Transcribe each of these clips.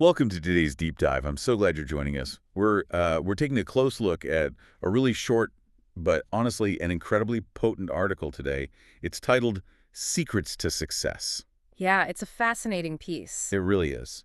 Welcome to today's deep dive. I'm so glad you're joining us. We're taking a close look at a really short, but honestly an incredibly potent article today. It's titled "Secrets to Success." Yeah, it's a fascinating piece. It really is.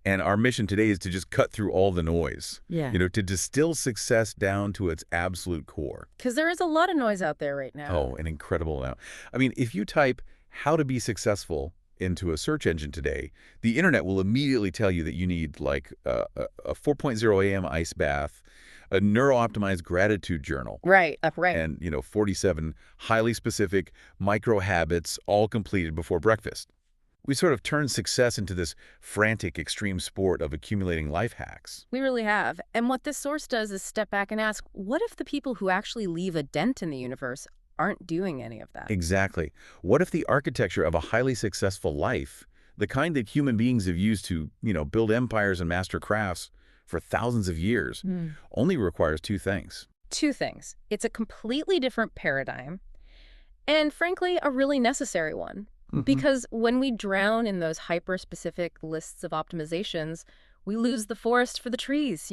And our mission today is to just cut through all the noise. Yeah. To distill success down to its absolute core. Because there is a lot of noise out there right now. Oh, an incredible amount. I mean, if you type "how to be successful" into a search engine today, the internet will immediately tell you that you need like a 4.0 a.m. ice bath, a neuro-optimized gratitude journal, Right. and 47 highly specific micro habits all completed before breakfast. We sort of turn success into this frantic extreme sport of accumulating life hacks. We really have. And what this source does is step back and ask, what if the people who actually leave a dent in the universe aren't doing any of that? Exactly. What if the architecture of a highly successful life, the kind that human beings have used to, build empires and master crafts for thousands of years, only requires two things? Two things. It's a completely different paradigm, and frankly, a really necessary one. Because when we drown in those hyper-specific lists of optimizations, we lose the forest for the trees.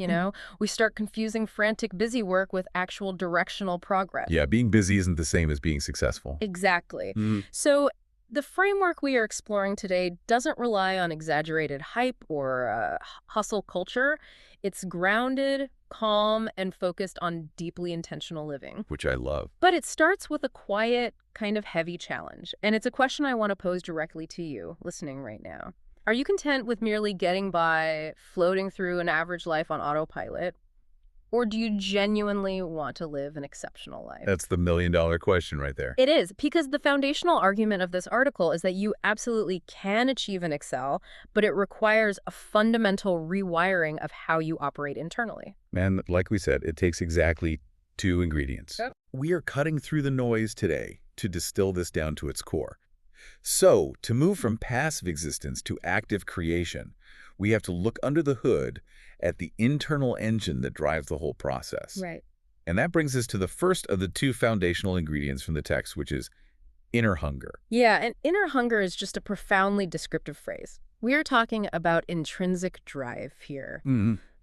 We start confusing frantic busy work with actual directional progress. Yeah, being busy isn't the same as being successful. Exactly. So the framework we are exploring today doesn't rely on exaggerated hype or hustle culture. It's grounded, calm, and focused on deeply intentional living. Which I love. But it starts with a quiet, kind of heavy challenge. And it's a question I want to pose directly to you, listening right now. Are you content with merely getting by, floating through an average life on autopilot? Or do you genuinely want to live an exceptional life? That's the million-dollar question right there. It is, because the foundational argument of this article is that you absolutely can achieve and excel, but it requires a fundamental rewiring of how you operate internally. And like we said, it takes exactly two ingredients. Yep. We are cutting through the noise today to distill this down to its core. So, to move from passive existence to active creation, we have to look under the hood at the internal engine that drives the whole process. Right. And that brings us to the first of the two foundational ingredients from the text, which is inner hunger. Yeah, and inner hunger is just a profoundly descriptive phrase. We are talking about intrinsic drive here.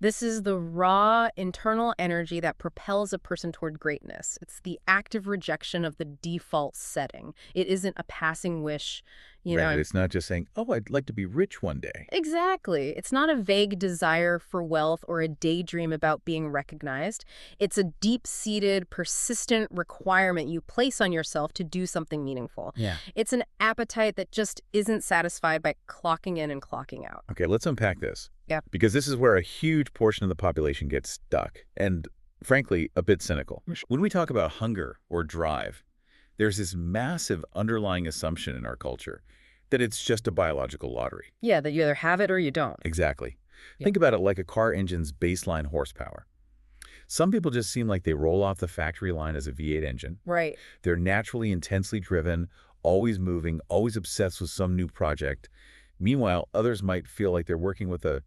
This is the raw internal energy that propels a person toward greatness. It's the active rejection of the default setting. It isn't a passing wish, Right. It's not just saying, oh, I'd like to be rich one day. Exactly. It's not a vague desire for wealth or a daydream about being recognized. It's a deep-seated, persistent requirement you place on yourself to do something meaningful. Yeah. It's an appetite that just isn't satisfied by clocking in and clocking out. Okay, let's unpack this. Yeah. Because this is where a huge portion of the population gets stuck and, frankly, a bit cynical. When we talk about hunger or drive, there's this massive underlying assumption in our culture that it's just a biological lottery. Yeah, that you either have it or you don't. Exactly. Yeah. Think about it like a car engine's baseline horsepower. Some people just seem like they roll off the factory line as a V8 engine. Right. They're naturally intensely driven, always moving, always obsessed with some new project. Meanwhile, others might feel like they're working with a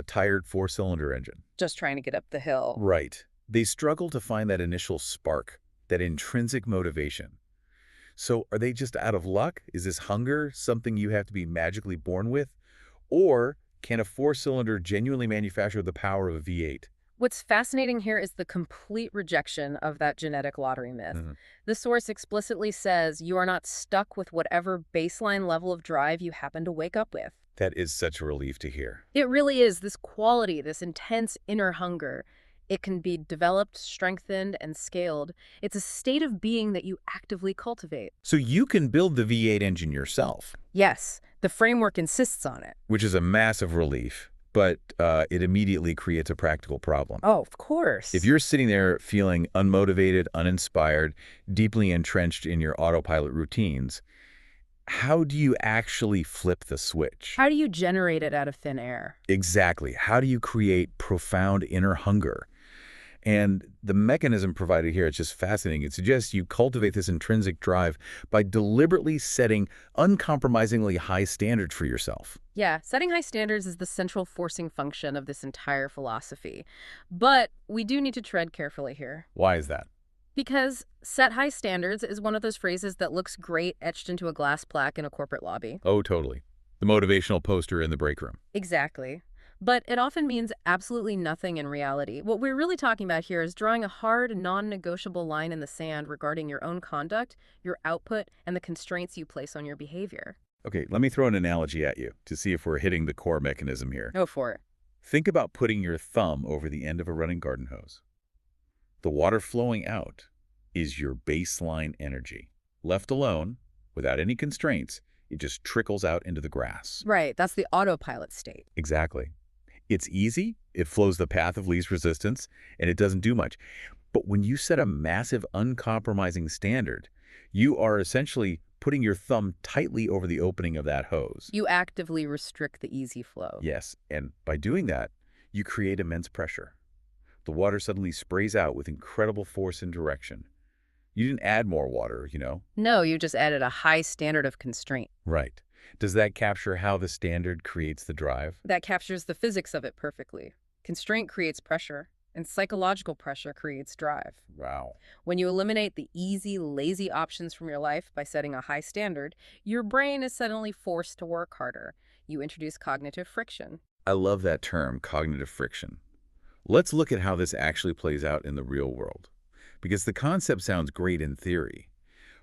tired four-cylinder engine. Just trying to get up the hill. Right. They struggle to find that initial spark, that intrinsic motivation. So are they just out of luck? Is this hunger something you have to be magically born with? Or can a four-cylinder genuinely manufacture the power of a V8? What's fascinating here is the complete rejection of that genetic lottery myth. The source explicitly says you are not stuck with whatever baseline level of drive you happen to wake up with. That is such a relief to hear. It really is this quality, this intense inner hunger. It can be developed, strengthened, and scaled. It's a state of being that you actively cultivate. So you can build the V8 engine yourself. Yes, the framework insists on it. Which is a massive relief, but it immediately creates a practical problem. Oh, of course. If you're sitting there feeling unmotivated, uninspired, deeply entrenched in your autopilot routines, how do you actually flip the switch? How do you generate it out of thin air? Exactly. How do you create profound inner hunger? And the mechanism provided here is just fascinating. It suggests you cultivate this intrinsic drive by deliberately setting uncompromisingly high standards for yourself. Yeah, setting high standards is the central forcing function of this entire philosophy. But we do need to tread carefully here. Why is that? Because set high standards is one of those phrases that looks great etched into a glass plaque in a corporate lobby. Oh, totally. The motivational poster in the break room. Exactly. But it often means absolutely nothing in reality. What we're really talking about here is drawing a hard, non-negotiable line in the sand regarding your own conduct, your output, and the constraints you place on your behavior. Okay, let me throw an analogy at you to see if we're hitting the core mechanism here. Go for it. Think about putting your thumb over the end of a running garden hose. The water flowing out is your baseline energy. Left alone, without any constraints, it just trickles out into the grass. Right, that's the autopilot state. Exactly. It's easy, it flows the path of least resistance, and it doesn't do much. But when you set a massive, uncompromising standard, you are essentially putting your thumb tightly over the opening of that hose. You actively restrict the easy flow. Yes, and by doing that, you create immense pressure. The water suddenly sprays out with incredible force and direction. You didn't add more water, you know? No, you just added a high standard of constraint. Right. Does that capture how the standard creates the drive? That captures the physics of it perfectly. Constraint creates pressure, and psychological pressure creates drive. Wow. When you eliminate the easy, lazy options from your life by setting a high standard, your brain is suddenly forced to work harder. You introduce cognitive friction. I love that term, cognitive friction. Let's look at how this actually plays out in the real world. Because the concept sounds great in theory,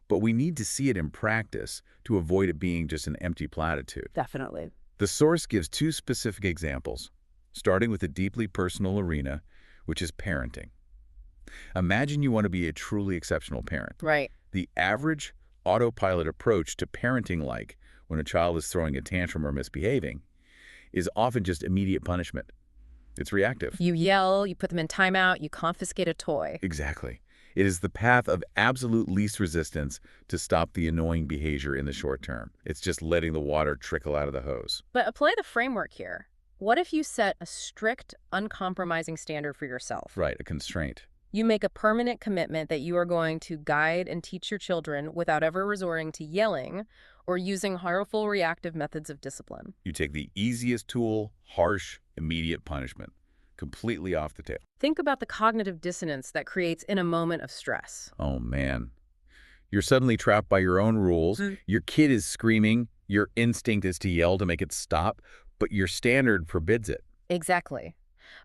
but we need to see it in practice to avoid it being just an empty platitude. Definitely. The source gives two specific examples, starting with a deeply personal arena, which is parenting. Imagine you want to be a truly exceptional parent. Right. The average autopilot approach to parenting, like when a child is throwing a tantrum or misbehaving, is often just immediate punishment. It's reactive. You yell, you put them in timeout, you confiscate a toy. Exactly. It is the path of absolute least resistance to stop the annoying behavior in the short term. It's just letting the water trickle out of the hose. But apply the framework here. What if you set a strict, uncompromising standard for yourself? Right, a constraint. You make a permanent commitment that you are going to guide and teach your children without ever resorting to yelling or using harmful reactive methods of discipline. You take the easiest tool, harsh, immediate punishment, completely off the table. Think about the cognitive dissonance that creates in a moment of stress. Oh, man. You're suddenly trapped by your own rules. Your kid is screaming. Your instinct is to yell to make it stop, but your standard forbids it. Exactly.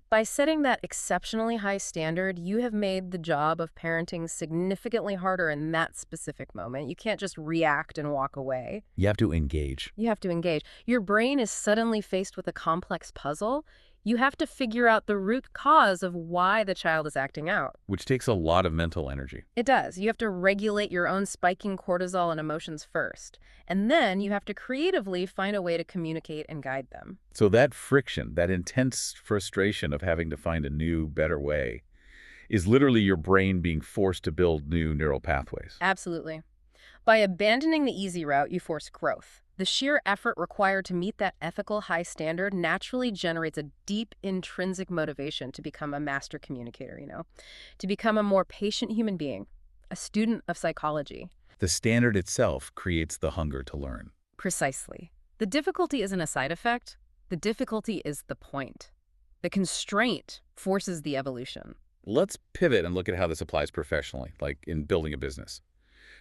By setting that exceptionally high standard, you have made the job of parenting significantly harder in that specific moment. You can't just react and walk away. You have to engage. You have to engage. Your brain is suddenly faced with a complex puzzle. You have to figure out the root cause of why the child is acting out. Which takes a lot of mental energy. It does. You have to regulate your own spiking cortisol and emotions first. And then you have to creatively find a way to communicate and guide them. So that friction, that intense frustration of having to find a new, better way, is literally your brain being forced to build new neural pathways. Absolutely. By abandoning the easy route, you force growth. The sheer effort required to meet that ethical high standard naturally generates a deep intrinsic motivation to become a master communicator, to become a more patient human being, a student of psychology. The standard itself creates the hunger to learn. Precisely. The difficulty isn't a side effect. The difficulty is the point. The constraint forces the evolution. Let's pivot and look at how this applies professionally, like in building a business.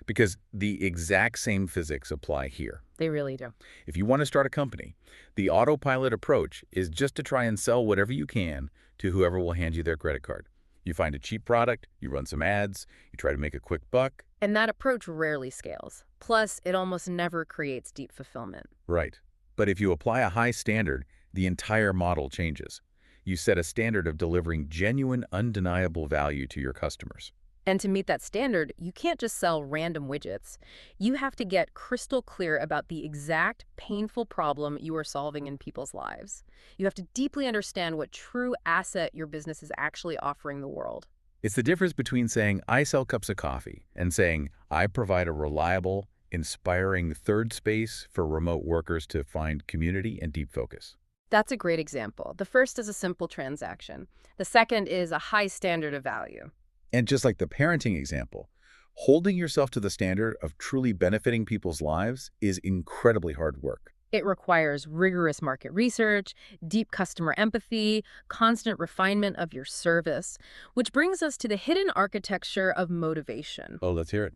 Because the exact same physics apply here. They really do. If you want to start a company, the autopilot approach is just to try and sell whatever you can to whoever will hand you their credit card. You find a cheap product, you run some ads, you try to make a quick buck. And that approach rarely scales. Plus, it almost never creates deep fulfillment. Right. But if you apply a high standard, the entire model changes. You set a standard of delivering genuine, undeniable value to your customers. And to meet that standard, you can't just sell random widgets. You have to get crystal clear about the exact painful problem you are solving in people's lives. You have to deeply understand what true asset your business is actually offering the world. It's the difference between saying, I sell cups of coffee, and saying, I provide a reliable, inspiring third space for remote workers to find community and deep focus. That's a great example. The first is a simple transaction. The second is a high standard of value. And just like the parenting example, holding yourself to the standard of truly benefiting people's lives is incredibly hard work. It requires rigorous market research, deep customer empathy, constant refinement of your service, which brings us to the hidden architecture of motivation. Oh, let's hear it.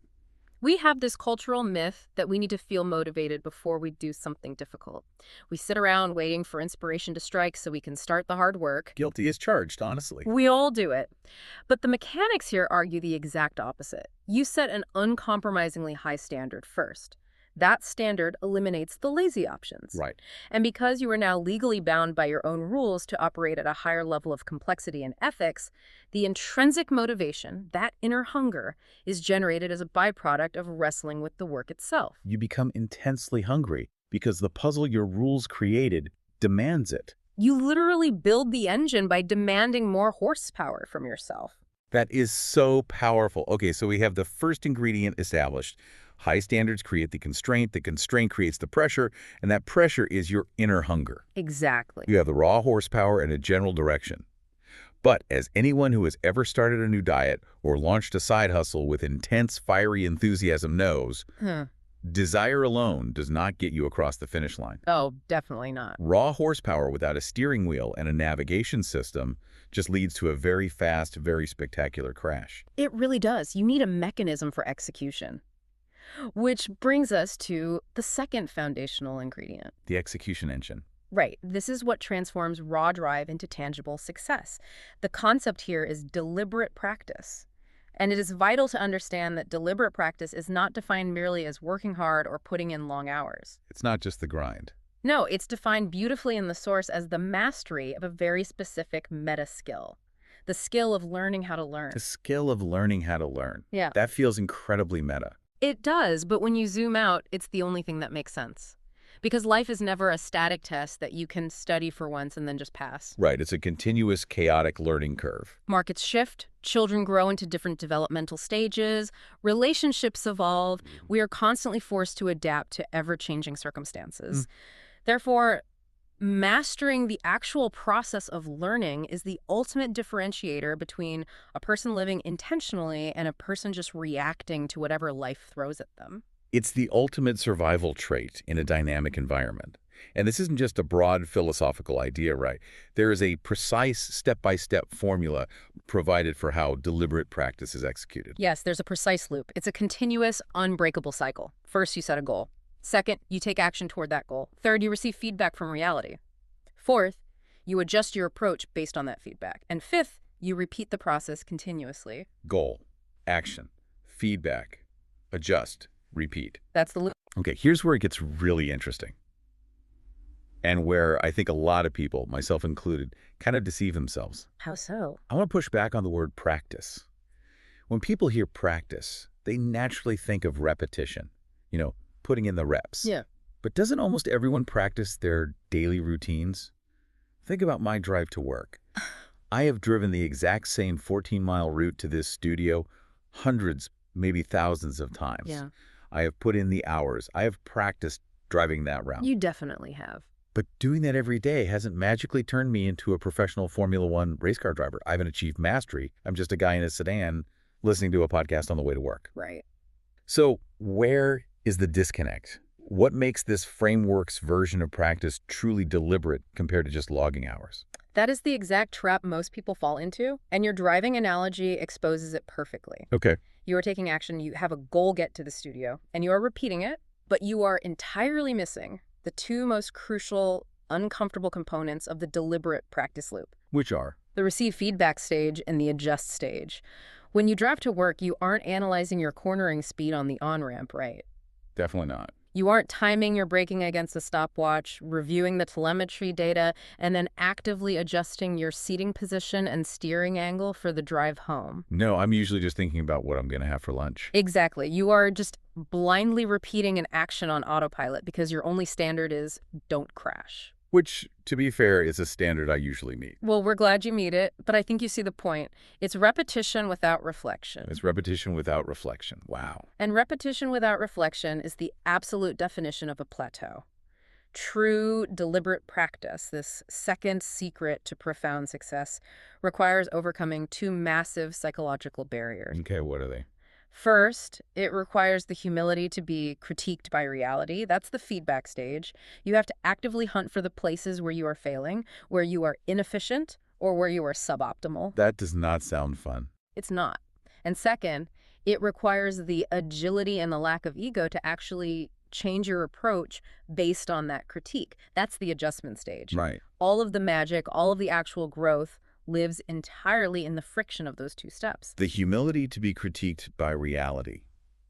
We have this cultural myth that we need to feel motivated before we do something difficult. We sit around waiting for inspiration to strike so we can start the hard work. Guilty as charged, honestly. We all do it. But the mechanics here argue the exact opposite. You set an uncompromisingly high standard first. That standard eliminates the lazy options. Right. And because you are now legally bound by your own rules to operate at a higher level of complexity and ethics, the intrinsic motivation, that inner hunger, is generated as a byproduct of wrestling with the work itself. You become intensely hungry because the puzzle your rules created demands it. You literally build the engine by demanding more horsepower from yourself. That is so powerful. Okay, so we have the first ingredient established. High standards create the constraint creates the pressure, and that pressure is your inner hunger. Exactly. You have the raw horsepower and a general direction. But as anyone who has ever started a new diet or launched a side hustle with intense, fiery enthusiasm knows, desire alone does not get you across the finish line. Oh, definitely not. Raw horsepower without a steering wheel and a navigation system just leads to a very fast, very spectacular crash. It really does. You need a mechanism for execution. Which brings us to the second foundational ingredient. The execution engine. Right. This is what transforms raw drive into tangible success. The concept here is deliberate practice. And it is vital to understand that deliberate practice is not defined merely as working hard or putting in long hours. It's not just the grind. No, it's defined beautifully in the source as the mastery of a very specific meta skill. The skill of learning how to learn. The skill of learning how to learn. Yeah. That feels incredibly meta. It does, but when you zoom out, it's the only thing that makes sense. Because life is never a static test that you can study for once and then just pass. Right, it's a continuous, chaotic learning curve. Markets shift, children grow into different developmental stages, relationships evolve, we are constantly forced to adapt to ever-changing circumstances. Therefore, mastering the actual process of learning is the ultimate differentiator between a person living intentionally and a person just reacting to whatever life throws at them. It's the ultimate survival trait in a dynamic environment. And this isn't just a broad philosophical idea, right? There is a precise step-by-step formula provided for how deliberate practice is executed. Yes, there's a precise loop. It's a continuous, unbreakable cycle. First, you set a goal. Second, you take action toward that goal. Third, you receive feedback from reality. Fourth, you adjust your approach based on that feedback. And fifth, you repeat the process continuously. Goal, action, feedback, adjust, repeat. That's the loop. Okay, here's where it gets really interesting. And where I think a lot of people, myself included, kind of deceive themselves. How so? I want to push back on the word practice. When people hear practice, they naturally think of repetition. You know, putting in the reps. Yeah. But doesn't almost everyone practice their daily routines? Think about my drive to work. I have driven the exact same 14-mile route to this studio hundreds, maybe thousands of times. Yeah. I have put in the hours. I have practiced driving that route. You definitely have. But doing that every day hasn't magically turned me into a professional Formula One race car driver. I haven't achieved mastery. I'm just a guy in a sedan listening to a podcast on the way to work. Right. So where is the disconnect? What makes this framework's version of practice truly deliberate compared to just logging hours? That is the exact trap most people fall into, and your driving analogy exposes it perfectly. Okay. You are taking action, you have a goal get to the studio, and you are repeating it, but you are entirely missing the two most crucial, uncomfortable components of the deliberate practice loop. Which are? The receive feedback stage and the adjust stage. When you drive to work, you aren't analyzing your cornering speed on the on-ramp, right? Definitely not. You aren't timing your braking against a stopwatch, reviewing the telemetry data, and then actively adjusting your seating position and steering angle for the drive home. No, I'm usually just thinking about what I'm going to have for lunch. Exactly. You are just blindly repeating an action on autopilot because your only standard is don't crash. Which, to be fair, is a standard I usually meet. Well, we're glad you meet it, but I think you see the point. It's repetition without reflection. It's repetition without reflection. Wow. And repetition without reflection is the absolute definition of a plateau. True, deliberate practice, this second secret to profound success, requires overcoming two massive psychological barriers. Okay, what are they? First, it requires the humility to be critiqued by reality. That's the feedback stage. You have to actively hunt for the places where you are failing, where you are inefficient, or where you are suboptimal. That does not sound fun. It's not. And second, It requires the agility and the lack of ego to actually change your approach based on that critique. That's the adjustment stage. Right. All of the magic, all of the actual growth lives entirely in the friction of those two steps. The humility to be critiqued by reality.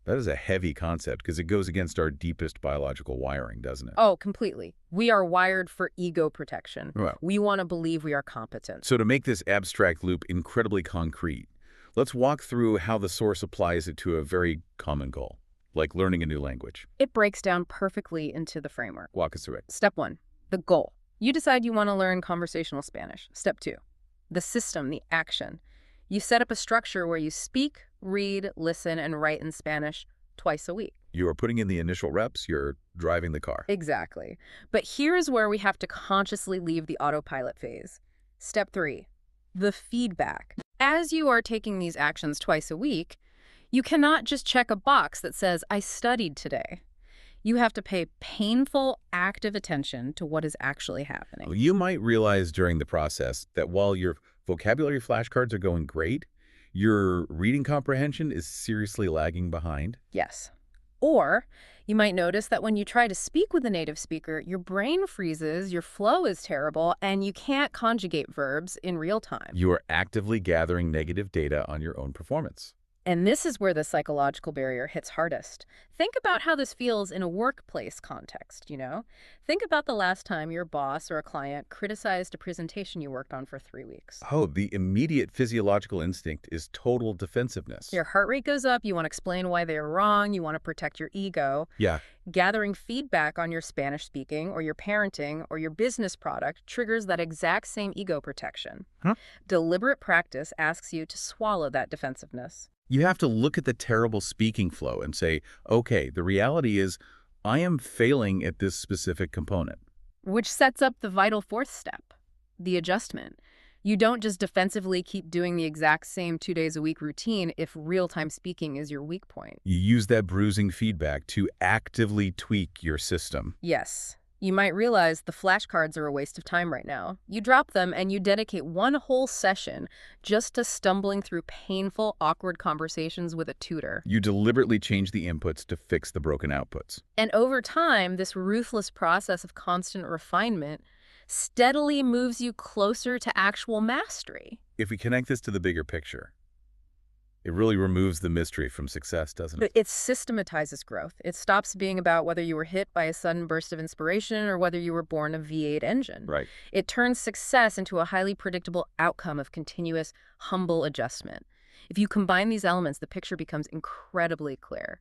That is a heavy concept because it goes against our deepest biological wiring, doesn't it? Oh, completely. We are wired for ego protection. Well, We want to believe we are competent. so to make this abstract loop incredibly concrete, let's walk through how the source applies it to a very common goal, like learning a new language. It breaks down perfectly into the framework. Walk us through it. Step 1, the goal. You decide you want to learn conversational Spanish. Step 2, the system, the action. You set up a structure where you speak, read, listen, and write in Spanish twice a week. You are putting in the initial reps, you're driving the car. Exactly. But here's where we have to consciously leave the autopilot phase. Step 3, the feedback. As you are taking these actions twice a week, you cannot just check a box that says, I studied today. You have to pay painful, active attention to what is actually happening. You might realize during the process that while your vocabulary flashcards are going great, your reading comprehension is seriously lagging behind. Yes. Or you might notice that when you try to speak with a native speaker, your brain freezes, your flow is terrible, and you can't conjugate verbs in real time. You are actively gathering negative data on your own performance. And this is where the psychological barrier hits hardest. Think about how this feels in a workplace context, you know? Think about the last time your boss or a client criticized a presentation you worked on for 3 weeks. Oh, the immediate physiological instinct is total defensiveness. Your heart rate goes up, you want to explain why they're wrong, you want to protect your ego. Yeah, Gathering feedback on your Spanish speaking or your parenting or your business product triggers that exact same ego protection. Huh? Deliberate practice asks you to swallow that defensiveness. you have to look at the terrible speaking flow and say, okay, the reality is I am failing at this specific component. Which sets up the vital fourth step, the adjustment. You don't just defensively keep doing the exact same 2 days a week routine if real-time speaking is your weak point. You use that bruising feedback to actively tweak your system. Yes, you might realize the flashcards are a waste of time right now. You drop them and you dedicate one whole session just to stumbling through painful, awkward conversations with a tutor. You deliberately change the inputs to fix the broken outputs. And over time, this ruthless process of constant refinement steadily moves you closer to actual mastery. If we connect this to the bigger picture, it really removes the mystery from success, doesn't it? It systematizes growth. It stops being about whether you were hit by a sudden burst of inspiration or whether you were born a V8 engine. Right. It turns success into a highly predictable outcome of continuous, humble adjustment. If you combine these elements, the picture becomes incredibly clear.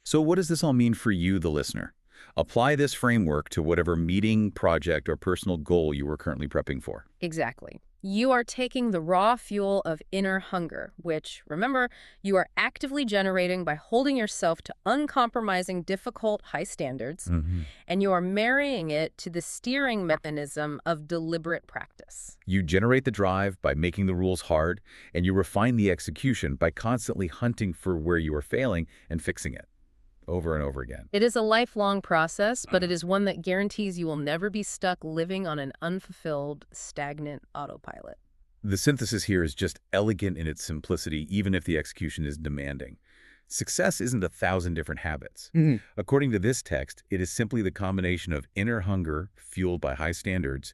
So what does this all mean for you, the listener? Apply this framework to whatever meeting, project, or personal goal you are currently prepping for. Exactly. You are taking the raw fuel of inner hunger, which, remember, you are actively generating by holding yourself to uncompromising, difficult, high standards, and you are marrying it to the steering mechanism of deliberate practice. You generate the drive by making the rules hard, and you refine the execution by constantly hunting for where you are failing and fixing it over and over again. It is a lifelong process, but it is one that guarantees you will never be stuck living on an unfulfilled, stagnant autopilot. The synthesis here is just elegant in its simplicity, even if the execution is demanding. Success isn't 1,000 different habits. According to this text, it is simply the combination of inner hunger, fueled by high standards,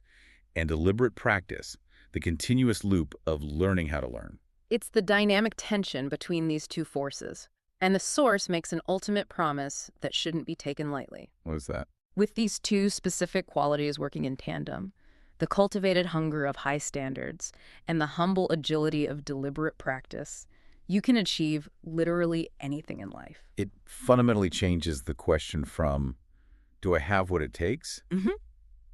and deliberate practice, the continuous loop of learning how to learn. It's the dynamic tension between these two forces. And the source makes an ultimate promise that shouldn't be taken lightly. What is that? With these two specific qualities working in tandem, the cultivated hunger of high standards and the humble agility of deliberate practice, you can achieve literally anything in life. It fundamentally changes the question from, do I have what it takes?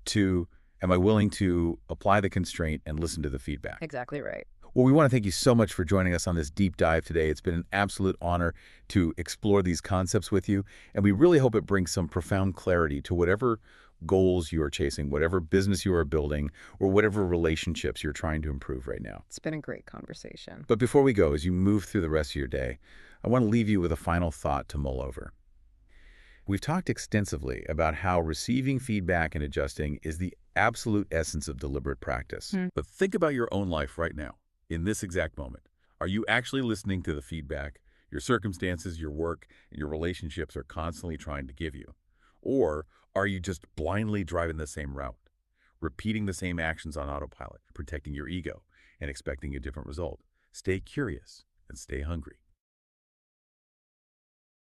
To, am I willing to apply the constraint and listen to the feedback? Exactly right. Well, we want to thank you so much for joining us on this deep dive today. It's been an absolute honor to explore these concepts with you, and we really hope it brings some profound clarity to whatever goals you are chasing, whatever business you are building, or whatever relationships you're trying to improve right now. It's been a great conversation. But before we go, as you move through the rest of your day, I want to leave you with a final thought to mull over. We've talked extensively about how receiving feedback and adjusting is the absolute essence of deliberate practice. But think about your own life right now. In this exact moment, are you actually listening to the feedback your circumstances, your work, and your relationships are constantly trying to give you? Or are you just blindly driving the same route, repeating the same actions on autopilot, protecting your ego, and expecting a different result? Stay curious and stay hungry.